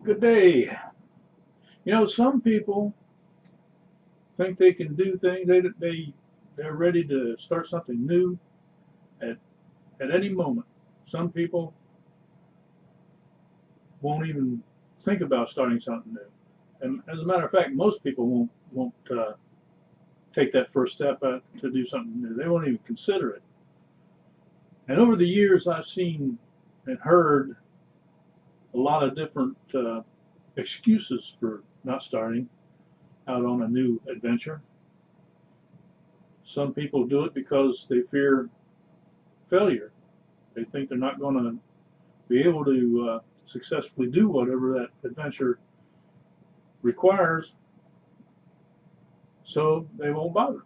Good day. You know, some people think they can do things. They're ready to start something new at at any moment. Some people won't even think about starting something new. And as a matter of fact, most people won't take that first step to do something new. They won't even consider it. And over the years, I've seen and heard a lot of different excuses for not starting out on a new adventure. Some people do it because they fear failure. They think they're not going to be able to successfully do whatever that adventure requires, so they won't bother.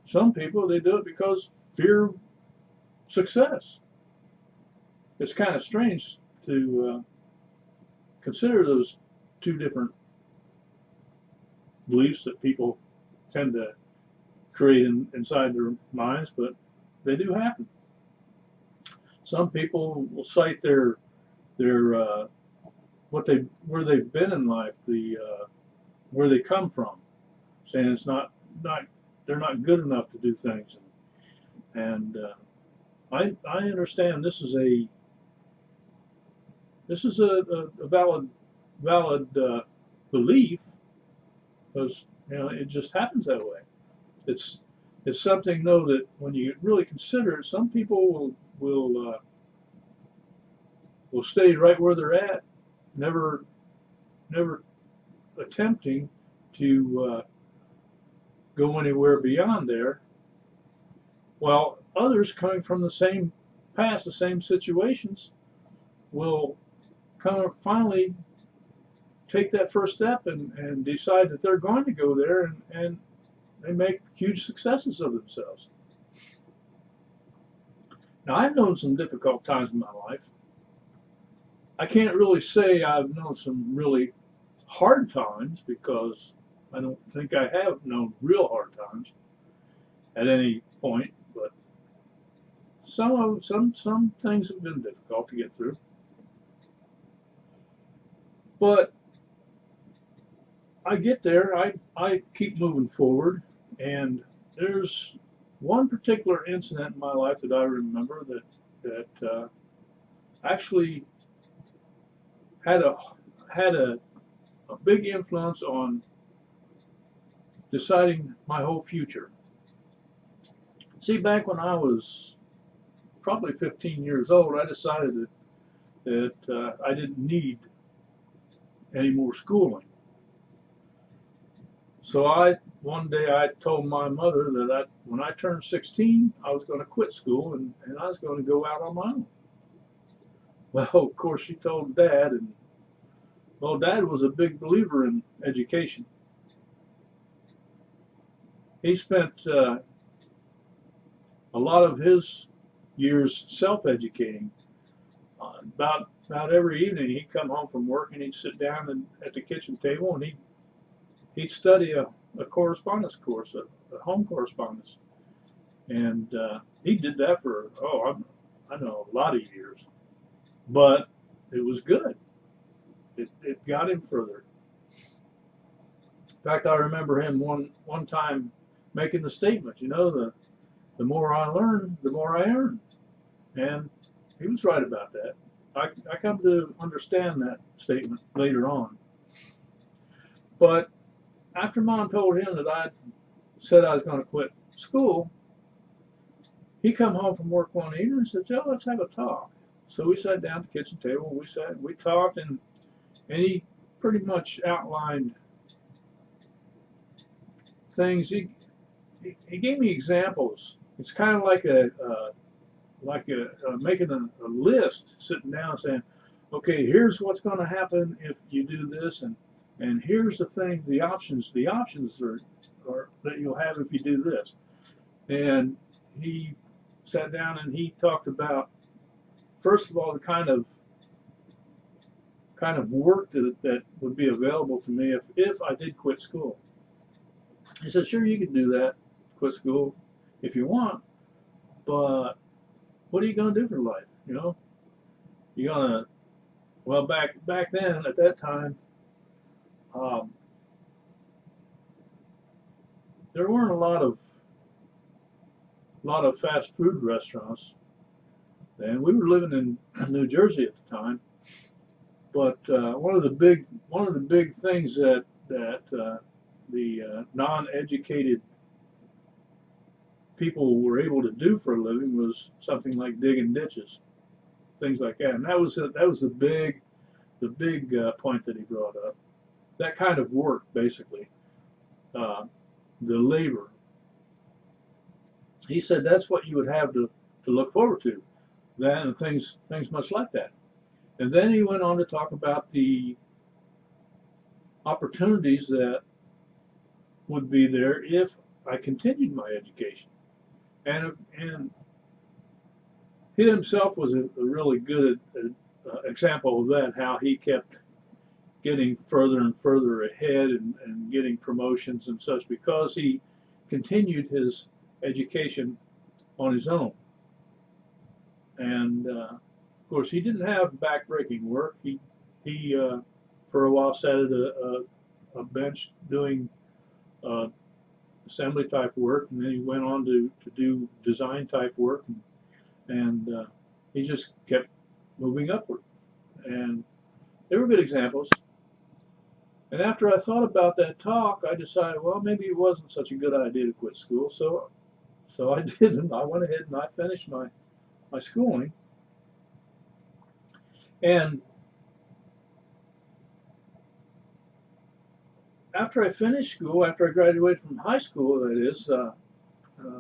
Some people, they do it because fear of success. It's kind of strange to consider those two different beliefs that people tend to create inside their minds, but they do happen. Some people will cite their what they where they've been in life, the where they come from, saying it's not they're not good enough to do things, and I understand this is a valid belief, because you know it just happens that way. It's it's something though that when you really consider it, some people will stay right where they're at, never never attempting to go anywhere beyond there, while others coming from the same past, the same situations, will finally take that first step and decide that they're going to go there, and they make huge successes of themselves. Now, I've known some difficult times in my life. I can't really say I've known some really hard times, because I don't think I have known real hard times at any point, but some things have been difficult to get through. But I get there, I keep moving forward, and there's one particular incident in my life that I remember that actually had a big influence on deciding my whole future. See, back when I was probably 15 years old, I decided that I didn't need any more schooling. So one day I told my mother that when I turned 16, I was going to quit school, and I was going to go out on my own. Well, of course, she told Dad, and well, Dad was a big believer in education. He spent a lot of his years self-educating. About every evening, he'd come home from work and he'd sit down at the kitchen table, and he'd study a correspondence course, a home correspondence, and he did that for I know a lot of years, but it was good. It got him further. In fact, I remember him one time making the statement, you know, the more I learn, the more I earn, and he was right about that. I come to understand that statement later on. But after Mom told him that I said I was going to quit school, he come home from work one evening and said, "Joe, let's have a talk." So we sat down at the kitchen table, and we talked, and he pretty much outlined things. He gave me examples. It's kind of like making a list, sitting down and saying, okay, here's what's going to happen if you do this, and here's the thing, the options are that you'll have if you do this. And he sat down and he talked about, first of all, the kind of work that would be available to me if I did quit school. He said, sure, you can do that, quit school if you want, but what are you going to do for life? You know, you're going to Well, back then, at that time, um, there weren't a lot of fast food restaurants, and we were living in New Jersey at the time. But one of the big things that the non-educated people were able to do for a living was something like digging ditches, things like that. And that was the big point that he brought up. That kind of work, basically, uh, the labor. He said that's what you would have to look forward to. That and things much like that. And then he went on to talk about the opportunities that would be there if I continued my education. And he himself was a really good example of that, how he kept getting further and further ahead and getting promotions and such because he continued his education on his own. And of course, he didn't have backbreaking work. He for a while sat at a bench doing uh, assembly type work, and then he went on to do design type work, and he just kept moving upward. And they were good examples. And after I thought about that talk, I decided, well, maybe it wasn't such a good idea to quit school. So I didn't. I went ahead and I finished my schooling. And after I finished school, after I graduated from high school, that is,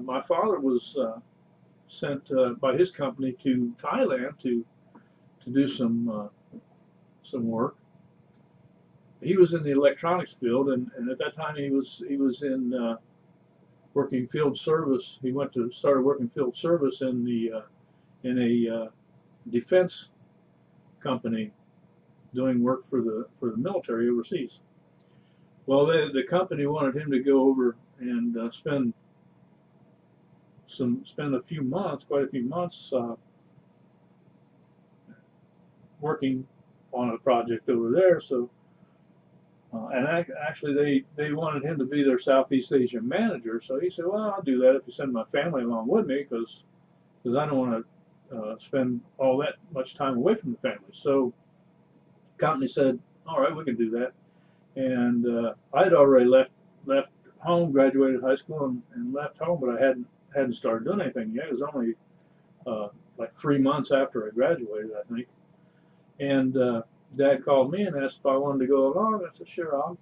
my father was sent by his company to Thailand to do some work. He was in the electronics field, and at that time he was in working field service. He went to started working field service in a defense company doing work for the military overseas. Well, the company wanted him to go over and spend a few months, quite a few months, working on a project over there. So, and actually, they wanted him to be their Southeast Asia manager. So he said, "Well, I'll do that if you send my family along with me, because I don't want to spend all that much time away from the family." So, the company said, "All right, we can do that." And I had already left home, graduated high school, and left home, but I hadn't started doing anything yet. It was only like 3 months after I graduated, I think. And Dad called me and asked if I wanted to go along. I said, "Sure, I'll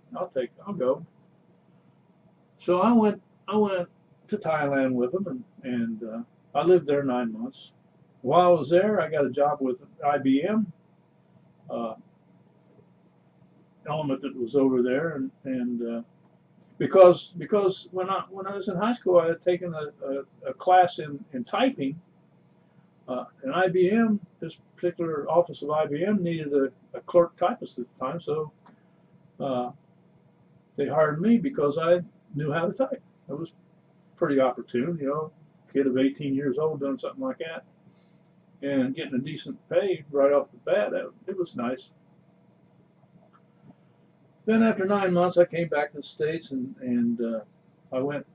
go." So I went to Thailand with him, and I lived there 9 months. While I was there, I got a job with IBM. Uh, Element that was over there, and because when I was in high school, I had taken a class in typing. And IBM, this particular office of IBM needed a clerk typist at the time, so uh, they hired me because I knew how to type. It was pretty opportune, kid of 18 years old doing something like that, and getting a decent pay right off the bat. It was nice. Then after 9 months, I came back to the States, and I went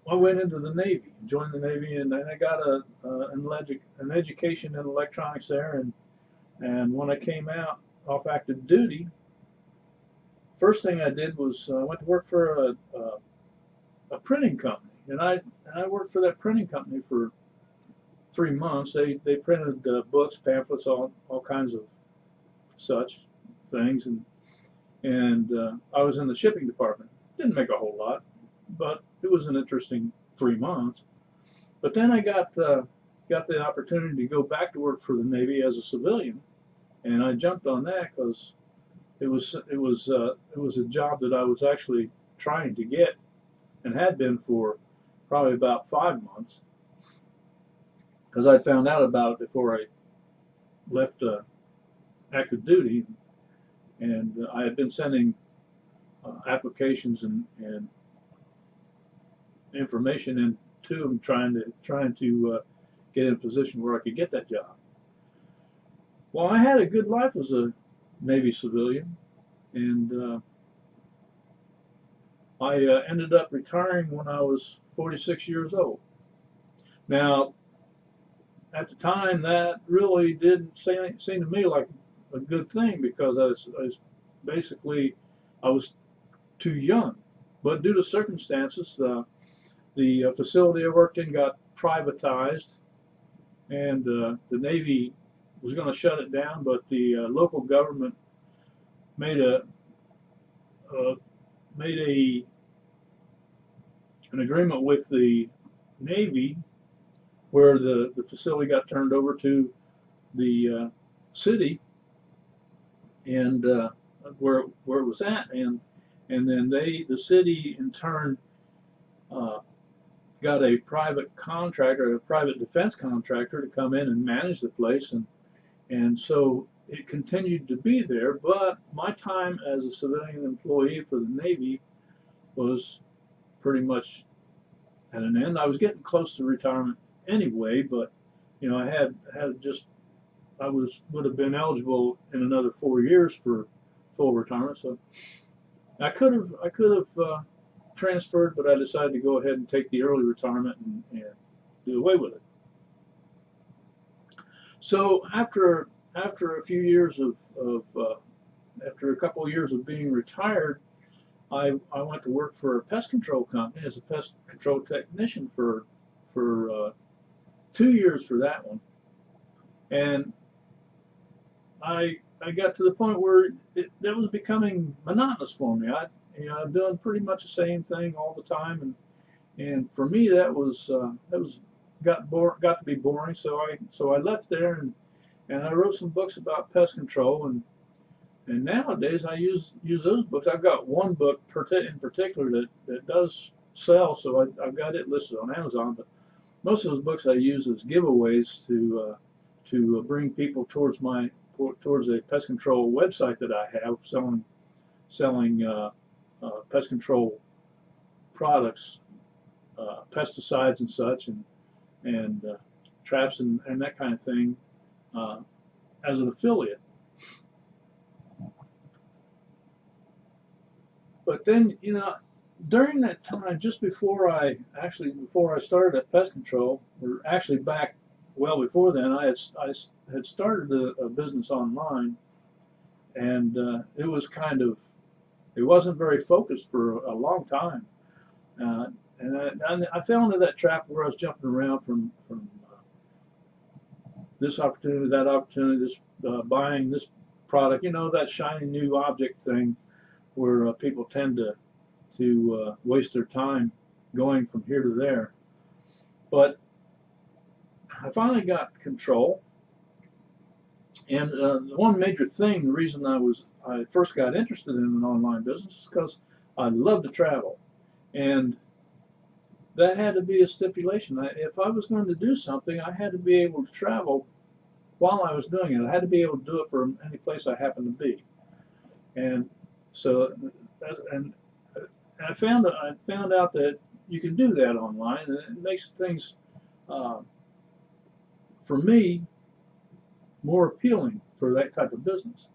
I went into the Navy, joined the Navy, and I got an education in electronics there. And when I came out off active duty, first thing I did was I went to work for a printing company, and I worked for that printing company for 3 months. They printed books, pamphlets, all kinds of such things, and I was in the shipping department. Didn't make a whole lot, but it was an interesting 3 months. But then I got the opportunity to go back to work for the Navy as a civilian, and I jumped on that because it was a job that I was actually trying to get and had been for probably about 5 months, because I found out about it before I left active duty, and I had been sending applications and information in to them, trying to get in a position where I could get that job. Well, I had a good life as a Navy civilian, and I ended up retiring when I was 46 years old. Now, at the time, that really didn't seem to me like a good thing because basically I was too young. But due to circumstances, the facility I worked in got privatized, and the Navy was going to shut it down, but the local government made a uh, made a an agreement with the Navy where the facility got turned over to the city and where it was at, and then the city in turn uh, got a private contractor, a private defense contractor, to come in and manage the place, and so it continued to be there. But my time as a civilian employee for the Navy was pretty much at an end. I was getting close to retirement anyway, but you know, I would have been eligible in another 4 years for full retirement. So I could have transferred, but I decided to go ahead and take the early retirement and do away with it. So after a few years after a couple of years of being retired, I went to work for a pest control company as a pest control technician for 2 years for that one, and I got to the point where that was becoming monotonous for me. I'm doing pretty much the same thing all the time, and for me that was got to be boring. So I left there and I wrote some books about pest control, and nowadays I use those books. I've got one book in particular that does sell, so I've got it listed on Amazon. But most of those books I use as giveaways to bring people towards a pest control website that I have selling pest control products, pesticides and such, and traps and that kind of thing as an affiliate. But then, you know, during that time, just before I started at pest control, or actually back well before then, I had started a business online, and it wasn't very focused for a long time, and I fell into that trap where I was jumping around from this opportunity, that opportunity, this buying this product, you know, that shiny new object thing, where people tend to waste their time going from here to there. But I finally got control, and the one major thing, the reason I first got interested in an online business is because I love to travel, and that had to be a stipulation. If I was going to do something, I had to be able to travel while I was doing it. I had to be able to do it from any place I happened to be, and so and I found out that you can do that online, and it makes things uh, for me more appealing for that type of business.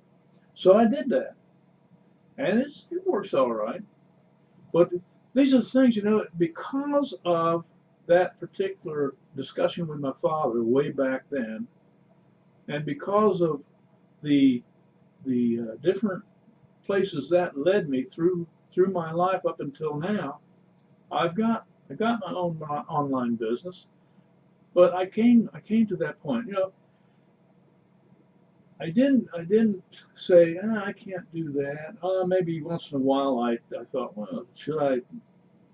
So I did that, and it works all right. But these are the things, you know, because of that particular discussion with my father way back then, and because of the different places that led me through my life up until now, I got my own online business. But I came to that point. You know, I didn't say, I can't do that. Maybe once in a while I thought, well, should I?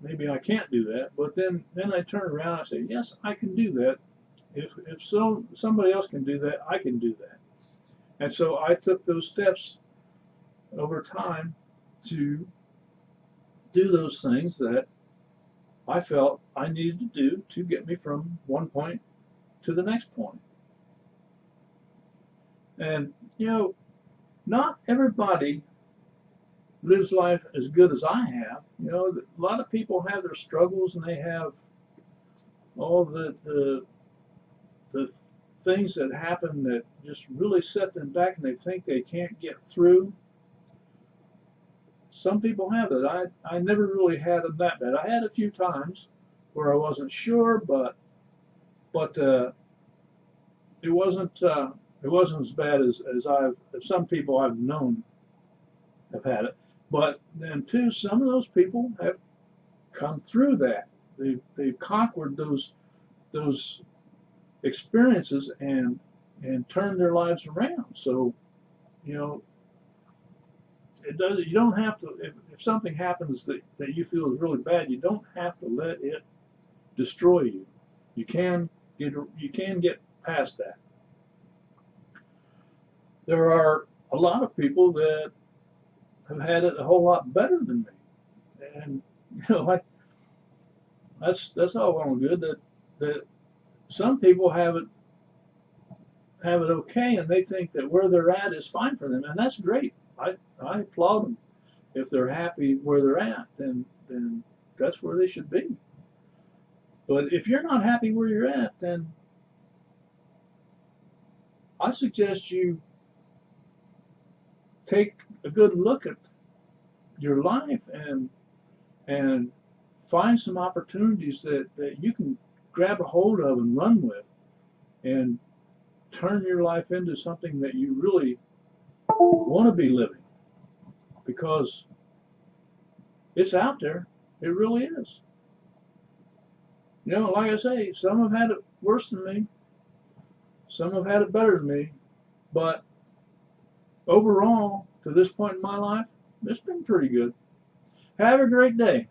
Maybe I can't do that. But then I turn around and I say, yes, I can do that. If somebody else can do that, I can do that. And so I took those steps over time to do those things that I felt I needed to do to get me from one point to the next point. And you know, not everybody lives life as good as I have. You know, a lot of people have their struggles, and they have all the things that happen that just really set them back and they think they can't get through. Some people have it. I never really had it that bad. I had a few times where I wasn't sure, but it wasn't as bad as some people I've known have had it. But then too, some of those people have come through that. They've conquered those experiences and turned their lives around. So, you know, it does. You don't have to. If something happens that you feel is really bad, you don't have to let it destroy you. You can get past that. There are a lot of people that have had it a whole lot better than me, and you know, that's all well and good. That some people have it okay, and they think that where they're at is fine for them, and that's great. I applaud them. If they're happy where they're at, then that's where they should be. But if you're not happy where you're at, then I suggest you take a good look at your life and find some opportunities that you can grab a hold of and run with and turn your life into something that you really want to be living, because it's out there. It really is. You know, like I say, some have had it worse than me. Some have had it better than me. But overall, to this point in my life, it's been pretty good. Have a great day.